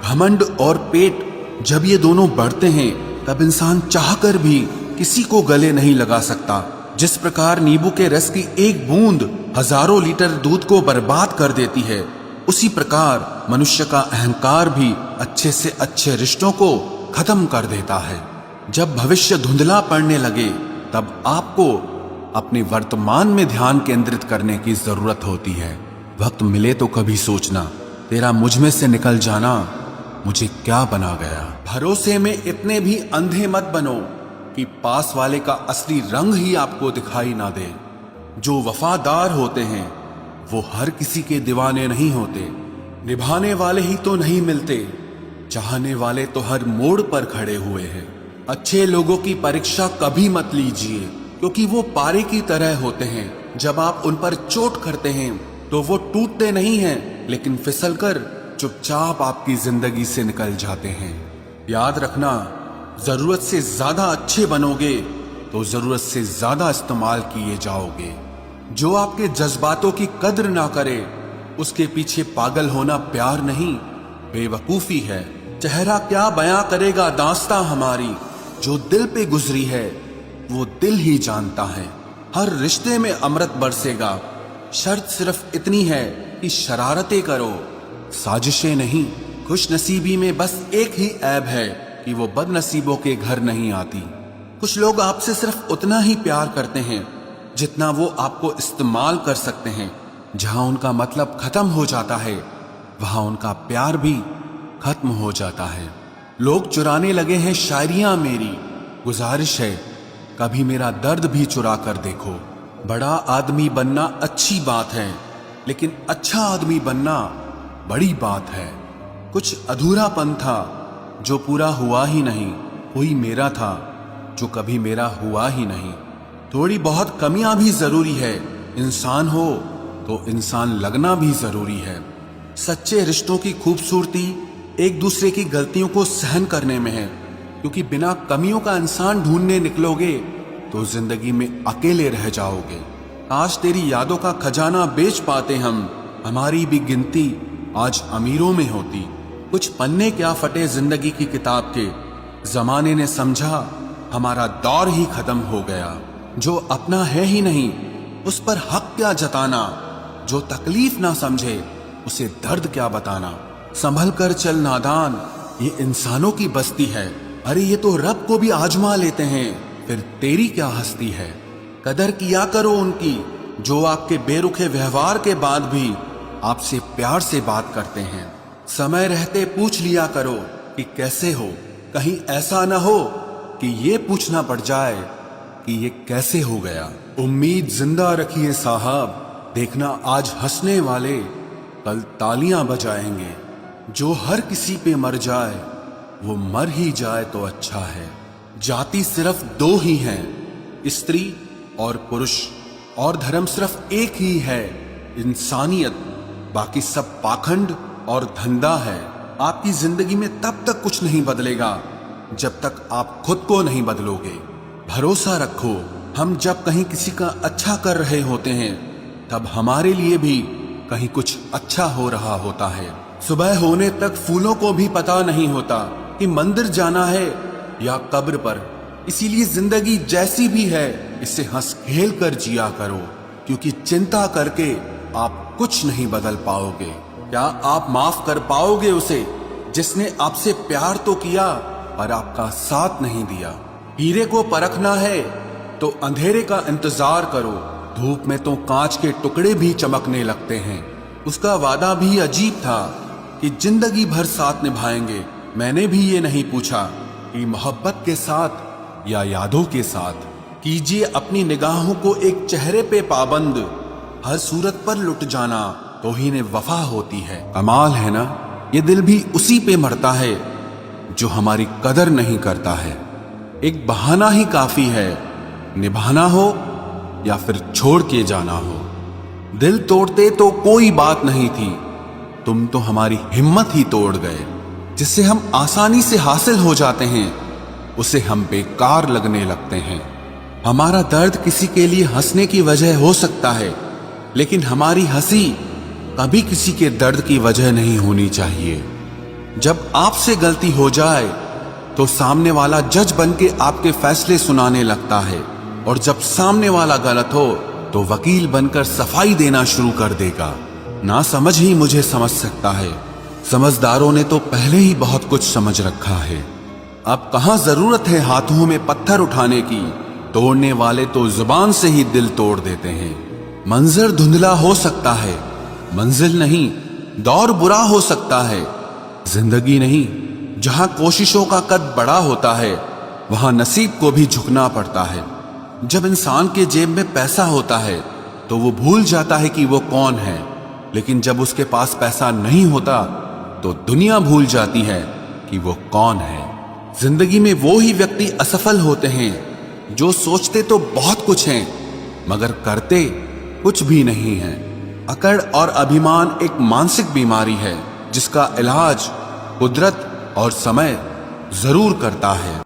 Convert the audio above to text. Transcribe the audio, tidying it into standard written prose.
घमंड और पेट जब ये दोनों बढ़ते हैं तब इंसान चाहकर भी किसी को गले नहीं लगा सकता। जिस प्रकार नींबू के रस की एक बूंद हजारों लीटर दूध को बर्बाद कर देती है, उसी प्रकार मनुष्य का अहंकार भी अच्छे से अच्छे रिश्तों को खत्म कर देता है। जब भविष्य धुंधला पड़ने लगे तब आपको अपने वर्तमान में ध्यान केंद्रित करने की जरूरत होती है। वक्त मिले तो कभी सोचना, तेरा मुझ में से निकल जाना मुझे क्या बना गया। भरोसे में इतने भी अंधे मत बनो कि पास वाले का असली रंग ही आपको दिखाई ना दे। जो वफादार होते हैं वो हर किसी के दीवाने नहीं होते। निभाने वाले ही तो नहीं मिलते, चाहने वाले तो हर मोड़ पर खड़े हुए हैं। अच्छे लोगों की परीक्षा कभी मत लीजिए, क्योंकि वो पारे की तरह होते हैं। जब आप उन पर चोट करते हैं तो वो टूटते नहीं हैं, लेकिन फिसलकर चुपचाप आपकी जिंदगी से निकल जाते हैं। याद रखना, जरूरत से ज्यादा अच्छे बनोगे तो जरूरत से ज्यादा इस्तेमाल किए जाओगे। जो आपके जज्बातों की कद्र ना करे उसके पीछे पागल होना प्यार नहीं, बेवकूफी है। चेहरा क्या बयां करेगा दास्तां हमारी, जो दिल पे गुजरी है वो दिल ही जानता है। हर रिश्ते में अमृत बरसेगा, शर्त सिर्फ इतनी है कि शरारतें करो, साजिशें नहीं। खुश नसीबी में बस एक ही ऐब है कि वो बदनसीबों के घर नहीं आती। कुछ लोग आपसे सिर्फ उतना ही प्यार करते हैं जितना वो आपको इस्तेमाल कर सकते हैं। जहां उनका मतलब खत्म हो जाता है वहां उनका प्यार भी खत्म हो जाता है। लोग चुराने लगे हैं शायरियां मेरी, गुजारिश है कभी मेरा दर्द भी चुरा कर देखो। बड़ा आदमी बनना अच्छी बात है, लेकिन अच्छा आदमी बनना बड़ी बात है। कुछ अधूरापन था जो पूरा हुआ ही नहीं, कोई मेरा था जो कभी मेरा हुआ ही नहीं। थोड़ी बहुत कमियां भी जरूरी है, इंसान हो तो इंसान लगना भी जरूरी है। सच्चे रिश्तों की खूबसूरती एक दूसरे की गलतियों को सहन करने में है, क्योंकि बिना कमियों का इंसान ढूंढने निकलोगे तो जिंदगी में अकेले रह जाओगे। आज तेरी यादों का खजाना बेच पाते हम, हमारी भी गिनती आज अमीरों में होती। कुछ पन्ने क्या फटे जिंदगी की किताब के, जमाने ने समझा हमारा दौर ही खत्म हो गया। जो अपना है ही नहीं उस पर हक क्या जताना, जो तकलीफ ना समझे उसे दर्द क्या बताना। संभल कर चल नादान, ये इंसानों की बस्ती है। अरे ये तो रब को भी आजमा लेते हैं, फिर तेरी क्या हस्ती है। कदर किया करो उनकी जो आपके बेरुखे व्यवहार के बाद भी आपसे प्यार से बात करते हैं। समय रहते पूछ लिया करो कि कैसे हो, कहीं ऐसा ना हो कि ये पूछना पड़ जाए कि ये कैसे हो गया। उम्मीद जिंदा रखिए साहब, देखना आज हंसने वाले कल तालियां बजाएंगे। जो हर किसी पे मर जाए वो मर ही जाए तो अच्छा है। जाति सिर्फ दो ही हैं, स्त्री और पुरुष, और धर्म सिर्फ एक ही है, इंसानियत। बाकी सब पाखंड और धंधा है। आपकी जिंदगी में तब तक कुछ नहीं बदलेगा जब तक आप खुद को नहीं बदलोगे। भरोसा रखो, हम जब कहीं किसी का अच्छा कर रहे होते हैं तब हमारे लिए भी कहीं कुछ अच्छा हो रहा होता है। सुबह होने तक फूलों को भी पता नहीं होता कि मंदिर जाना है या कब्र पर। इसीलिए जिंदगी जैसी भी है इसे हंस खेल कर जिया करो, क्योंकि चिंता करके आप कुछ नहीं बदल पाओगे। क्या आप माफ कर पाओगे उसे जिसने आपसे प्यार तो किया पर आपका साथ नहीं दिया। हीरे को परखना है तो अंधेरे का इंतजार करो, धूप में तो कांच के टुकड़े भी चमकने लगते हैं। उसका वादा भी अजीब था कि जिंदगी भर साथ निभाएंगे। मैंने भी ये नहीं पूछा कि मोहब्बत के साथ या यादों के साथ। कीजिए अपनी निगाहों को एक चेहरे पे पाबंद, हर सूरत पर लुट जाना तो ही ने वफा होती है। कमाल है ना, ये दिल भी उसी पे मरता है जो हमारी कदर नहीं करता है। एक बहाना ही काफी है, निभाना हो या फिर छोड़ के जाना हो। दिल तोड़ते तो कोई बात नहीं थी, तुम तो हमारी हिम्मत ही तोड़ गए। जिससे हम आसानी से हासिल हो जाते हैं उसे हम बेकार लगने लगते हैं। हमारा दर्द किसी के लिए हंसने की वजह हो सकता है, लेकिन हमारी हंसी कभी किसी के दर्द की वजह नहीं होनी चाहिए। जब आपसे गलती हो जाए तो सामने वाला जज बन के आपके फैसले सुनाने लगता है, और जब सामने वाला गलत हो तो वकील बनकर सफाई देना शुरू कर देगा। ना समझ ही मुझे समझ सकता है, समझदारों ने तो पहले ही बहुत कुछ समझ रखा है। अब कहां जरूरत है हाथों में पत्थर उठाने की, तोड़ने वाले तो जुबान से ही दिल तोड़ देते हैं। मंजर धुंधला हो सकता है, मंजिल नहीं, दौर बुरा हो सकता है, जिंदगी नहीं। जहां कोशिशों का कद बड़ा होता है वहां नसीब को भी झुकना पड़ता है। जब इंसान के जेब में पैसा होता है तो वो भूल जाता है कि वो कौन है, लेकिन जब उसके पास पैसा नहीं होता तो दुनिया भूल जाती है कि वो कौन है। जिंदगी में वो ही व्यक्ति असफल होते हैं जो सोचते तो बहुत कुछ हैं मगर करते कुछ भी नहीं है। अकड़ और अभिमान एक मानसिक बीमारी है जिसका इलाज कुदरत और समय जरूर करता है।